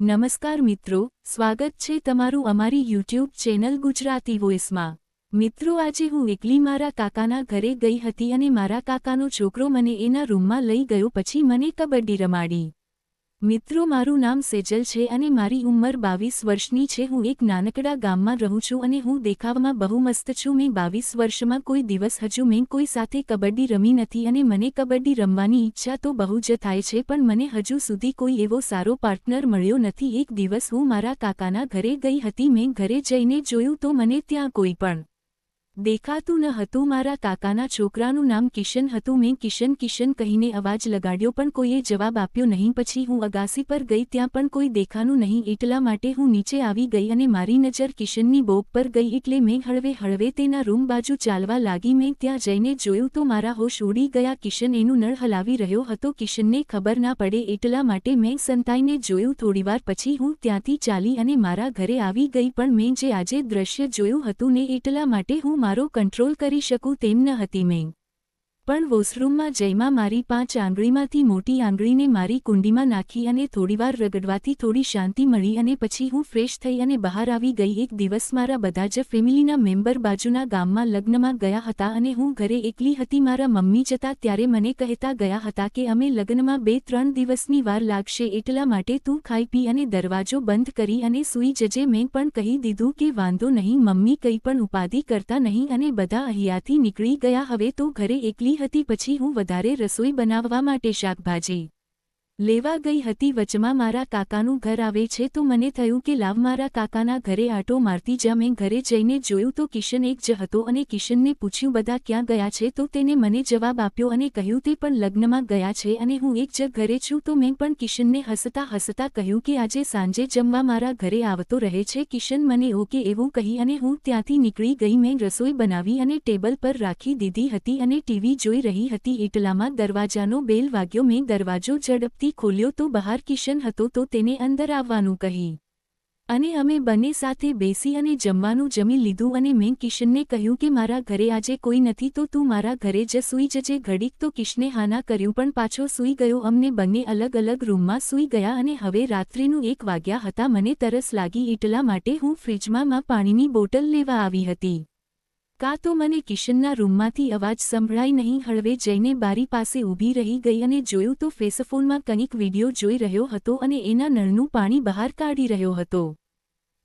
નમસ્કાર મિત્રો, સ્વાગત છે તમારું અમારી યુટ્યુબ ચેનલ ગુજરાતી વોઇસમાં। મિત્રો, આજે હું એકલી મારા કાકાના ઘરે ગઈ હતી અને મારા કાકાનો છોકરો મને એના રૂમમાં લઈ ગયો પછી મને કબડ્ડી રમાડી। મિત્રો, મારું નામ સેજલ છે અને મારી ઉંમર 22 વર્ષની છે। હું એક નાનકડા ગામમાં રહું છું અને હું દેખાવમાં બહુ મસ્ત છું। મેં 22 વર્ષમાં કોઈ દિવસ હજુ મેં કોઈ સાથે કબડ્ડી રમી નથી અને મને કબડ્ડી રમવાની ઈચ્છા તો બહુ જ થાય છે, પણ મને હજુ સુધી કોઈ એવો સારો પાર્ટનર મળ્યો નથી। એક દિવસ હું મારા કાકાના ઘરે ગઈ હતી। મેં ઘરે જઈને જોયું તો મને ત્યાં કોઈ પણ દેખાતું ન હતું। મારા કાકાના છોકરાનું નામ કિશન હતું। મેં કિશન કિશન કહીને અવાજ લગાડ્યો પણ કોઈએ જવાબ આપ્યો નહીં। પછી હું અગાસી પર ગઈ, ત્યાં પણ કોઈ દેખાનું નહીં, એટલા માટે હું નીચે આવી ગઈ અને મારી નજર કિશનની બોક પર ગઈ એટલે મેં હળવે હળવે તેના રૂમ બાજુ ચાલવા લાગી। મેં ત્યાં જઈને જોયું તો મારા હોશ ઉડી ગયા। કિશન એનું નળ હલાવી રહ્યો હતો। કિશનને ખબર ના પડે એટલા માટે મેં સંતાઈને જોયું। થોડીવાર પછી હું ત્યાંથી ચાલી અને મારા ઘરે આવી ગઈ, પણ મેં જે આજે દ્રશ્ય જોયું હતું ને એટલા માટે હું મારો કંટ્રોલ કરી શકું તેમ ન હતી। મેં પણ વોશરૂમમાં જઈમાં મારી 5 આંગળીમાંથી મોટી આંગળીને મારી કુંડીમાં નાખી અને થોડીવાર રગડવાથી થોડી શાંતિ મળી અને પછી હું ફ્રેશ થઈ અને બહાર આવી ગઈ। એક દિવસ મારા બધા જ ફેમિલીના મેમ્બર બાજુના ગામમાં લગ્નમાં ગયા હતા અને હું ઘરે એકલી હતી। મારા મમ્મી જતા ત્યારે મને કહેતા ગયા હતા કે અમે લગ્નમાં 2-3 દિવસની વાર લાગશે, એટલા માટે તું ખાઈ પી અને દરવાજો બંધ કરી અને સૂઈ જજે। મેં પણ કહી દીધું કે વાંધો નહીં મમ્મી, કંઈ પણ ઉપાધિ કરતા નહીં અને બધા અહીંયાથી નીકળી ગયા। હવે તો ઘરે એકલી હતી। પછી હું વધારે રસોઈ બનાવવા માટે શાકભાજી લેવા ગઈ હતી। વચમાં મારા કાકાનું ઘર આવે છે તો મને થયું કે લાવ મારા કાકાના ઘરે આટો મારતી જા। મેં ઘરે જઈને જોયું તો કિશન એક જ હતો અને કિશનને પૂછ્યું બધા ક્યાં ગયા છે, તો તેને મને જવાબ આપ્યો અને કહ્યું તે પણ લગ્નમાં ગયા છે અને હું એક જ ઘરે છું। તો મેં પણ કિશનને હસતા હસતા કહ્યું કે આજે સાંજે જમવા મારા ઘરે આવતો રહે છે। કિશન મને ઓકે એવું કહી અને હું ત્યાંથી નીકળી ગઈ। મેં રસોઈ બનાવી અને ટેબલ પર રાખી દીધી હતી અને ટીવી જોઈ રહી હતી। એટલામાં દરવાજાનો બેલ વાગ્યો। મેં દરવાજો ઝડપથી ખોલ્યો તો બહાર કિશન હતો, તો તેને અંદર આવવાનું કહી અને અમે બંને સાથે બેસી અને જમવાનું જમી લીધું અને મેં કિશનને કહ્યું કે મારા ઘરે આજે કોઈ નથી, તો તું મારા ઘરે જ સૂઈ જજે ઘડીક। તો કિશને હાના કર્યું પણ પાછો સૂઈ ગયો। અમને બંને અલગ અલગ રૂમમાં સૂઈ ગયા અને હવે રાત્રિનું 1 વાગ્યા હતા। મને તરસ લાગી એટલા માટે હું ફ્રિજમાં પાણીની બોટલ લેવા આવી હતી। કાં તો મને કિશનના રૂમમાંથી અવાજ સંભળાઈ નહીં। હળવે જઈને બારી પાસે ઊભી રહી ગઈ અને જોયું તો ફેસફોનમાં કંઈક વિડીયો જોઈ રહ્યો હતો અને એના નળનું પાણી બહાર કાઢી રહ્યો હતો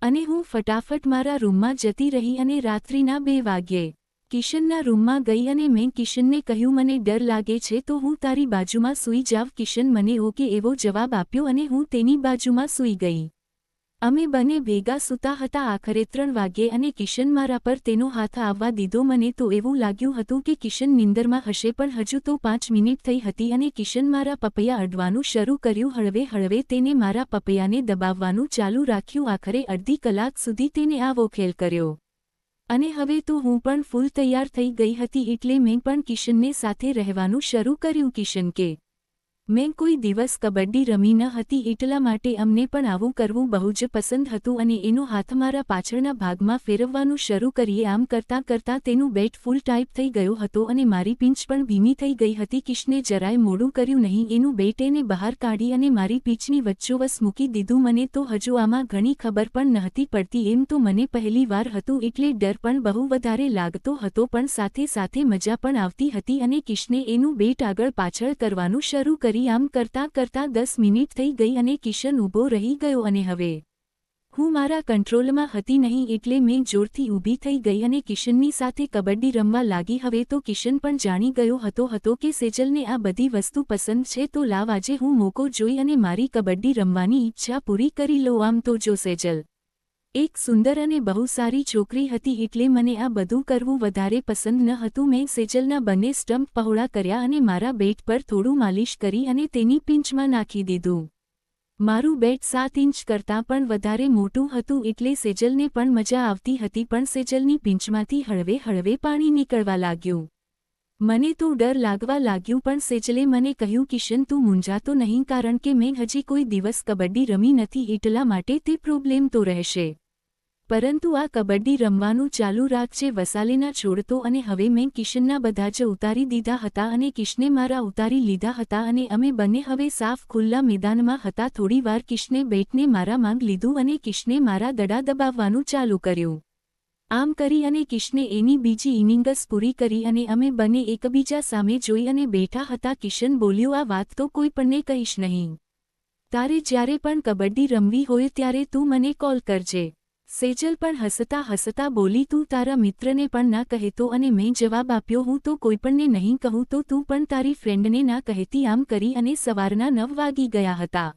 અને હું ફટાફટ મારા રૂમમાં જતી રહી અને રાત્રિના 2 વાગ્યે કિશનના રૂમમાં ગઈ અને મેં કિશનને કહ્યું મને ડર લાગે છે તો હું તારી બાજુમાં સૂઈ જાવ। કિશન મને ઓકે એવો જવાબ આપ્યો અને હું તેની બાજુમાં સૂઈ ગઈ। અમે બંને ભેગા સૂતા હતા। આખરે 3 વાગ્યે અને કિશન મારા પર તેનો હાથ આવવા દીધો। મને તો એવું લાગ્યું હતું કે કિશન નિંદરમાં હશે, પણ હજુ તો 5 મિનિટ થઈ હતી અને કિશન મારા પપૈયા અડવાનું શરૂ કર્યું। હળવે હળવે તેને મારા પપૈયાને દબાવવાનું ચાલુ રાખ્યું। આખરે અડધી કલાક સુધી તેને આવો ખેલ કર્યો અને હવે તો હું પણ ફૂલ તૈયાર થઈ ગઈ હતી એટલે મેં પણ કિશનને સાથે રહેવાનું શરૂ કર્યું। કિશન કે મેં કોઈ દિવસ કબડ્ડી રમી ન હતી એટલા માટે અમને પણ આવું કરવું બહુ જ પસંદ હતું અને એનો હાથ મારા પાછળના ભાગમાં ફેરવવાનું શરૂ કરીએ। આમ કરતાં કરતાં તેનું બેટ ફૂલ ટાઈપ થઈ ગયો હતો અને મારી પીંચ પણ ભીમી થઈ ગઈ હતી। કિશને જરાય મોડું કર્યું નહીં, એનું બેટ એને બહાર કાઢી અને મારી પીંચની વચ્ચોવચ મૂકી દીધું। મને તો હજુ આમાં ઘણી ખબર પણ નહોતી પડતી। એમ તો મને પહેલી વાર હતું એટલે ડર પણ બહુ વધારે લાગતો હતો, પણ સાથે સાથે મજા પણ આવતી હતી અને કિશને એનું બેટ આગળ પાછળ કરવાનું શરૂ કર્યું। આમ કરતાં કરતાં 10 મિનિટ થઈ ગઈ અને કિશન ઊભો રહી ગયો અને હવે હું મારા કંટ્રોલમાં હતી નહીં એટલે મેં જોરથી ઊભી થઈ ગઈ અને કિશનની સાથે કબડ્ડી રમવા લાગી। હવે તો કિશન પણ જાણી ગયો હતો કે સેજલને આ બધી વસ્તુ પસંદ છે, તો લાવ આજે હું મોકો જોઈ અને મારી કબડ્ડી રમવાની ઈચ્છા પૂરી કરી લો। આમ તો જો સેજલ એક સુંદર અને બહુ સારી છોકરી હતી એટલે મને આ બધું કરવું વધારે પસંદ ન હતું। મેં સેજલના બંને સ્ટમ્પ પહોળા કર્યા અને મારા બેટ પર થોડું માલિશ કરી અને તેની પીંચમાં નાખી દીધું। મારું બેટ 7 ઇંચ કરતાં પણ વધારે મોટું હતું એટલે સેજલને પણ મજા આવતી હતી, પણ સેજલની પીંચમાંથી હળવે હળવે પાણી નીકળવા લાગ્યું। મને તો ડર લાગવા લાગ્યું, પણ સેજલે મને કહ્યું કિશન તું મૂંઝાતો નહીં, કારણ કે મેં હજી કોઈ દિવસ કબડ્ડી રમી નથી એટલા માટે તે પ્રોબ્લેમ તો રહેશે। પરંતુ આ કબડ્ડી રમવાનું ચાલુ રાખજે વસાલેના છોડતો અને હવે મેં કિશનના બધા જ ઉતારી દીધા હતા અને કિશને મારા ઉતારી લીધા હતા અને અમે બંને હવે સાફ ખુલ્લા મેદાનમાં હતા. થોડીવાર કિશને બેટને મારા માંગ લીધું અને કિશને મારા દડા દબાવવાનું ચાલુ કર્યું. આમ કરી અને કિશને એની બીજી ઇનિંગ્સ પૂરી કરી અને અમે બંને એકબીજા સામે જોઈ અને બેઠા હતા. કિશન બોલ્યો, આ વાત તો કોઈ પણને કહીશ નહીં. તારે જ્યારે પણ કબડ્ડી રમવી હોય ત્યારે તું મને કોલ કરજે. સેજલ પણ હસતા હસતા બોલી, તું તારા મિત્રને પણ ના કહેતો અને મેં જવાબ આપ્યો, હું તો કોઈપણને નહીં કહું તો તું પણ તારી ફ્રેન્ડને ના કહેતી. આમ કરી અને સવારના 9 વાગી ગયા હતા.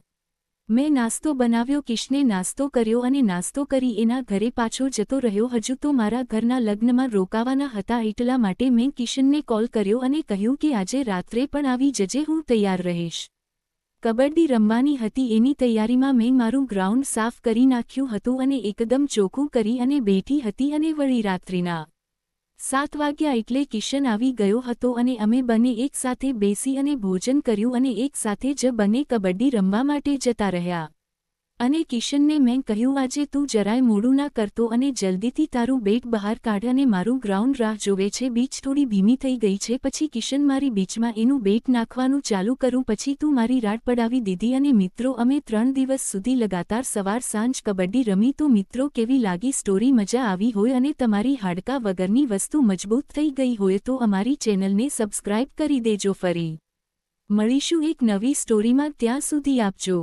મેં નાસ્તો બનાવ્યો, કિશને નાસ્તો કર્યો અને નાસ્તો કરી એના ઘરે પાછો જતો રહ્યો. હજુ તો મારા ઘરના લગ્નમાં રોકાવાના હતા એટલા માટે મેં કિશનને કોલ કર્યો અને કહ્યું કે આજે રાત્રે પણ આવી જજે, હું તૈયાર રહીશ. કબડ્ડી રમવાની હતી એની તૈયારીમાં મેં મારું ગ્રાઉન્ડ સાફ કરી નાખ્યું હતું અને એકદમ ચોખ્ખું કરી અને બેઠી હતી અને વળી રાત્રિના 7 વાગ્યા એટલે કિશન આવી ગયો હતો અને અમે બંને એક સાથે બેસી અને ભોજન કર્યું અને એક સાથે જ બંને કબડ્ડી રમવા માટે જતા રહ્યા. અને કિશનને મેં કહ્યું, આજે તું જરાય મોડું ના કરતો અને જલ્દીથી તારું બેટ બહાર કાઢ અને મારું ગ્રાઉન્ડ રાહ જોવે છે. બીચ થોડી ભીમી થઈ ગઈ છે. પછી કિશન મારી બીચમાં એનું બેટ નાખવાનું ચાલુ કરું પછી તું મારી રાડ પડાવી દીધી. અને મિત્રો, અમે 3 દિવસ સુધી લગાતાર સવાર સાંજ કબડ્ડી રમી. તો મિત્રો, કેવી લાગી સ્ટોરી? મજા આવી હોય અને તમારી હાડકાં વગરની વસ્તુ મજબૂત થઈ ગઈ હોય તો અમારી ચેનલને સબસ્ક્રાઇબ કરી દેજો. ફરી મળીશું એક નવી સ્ટોરીમાં, ત્યાં સુધી આપજો.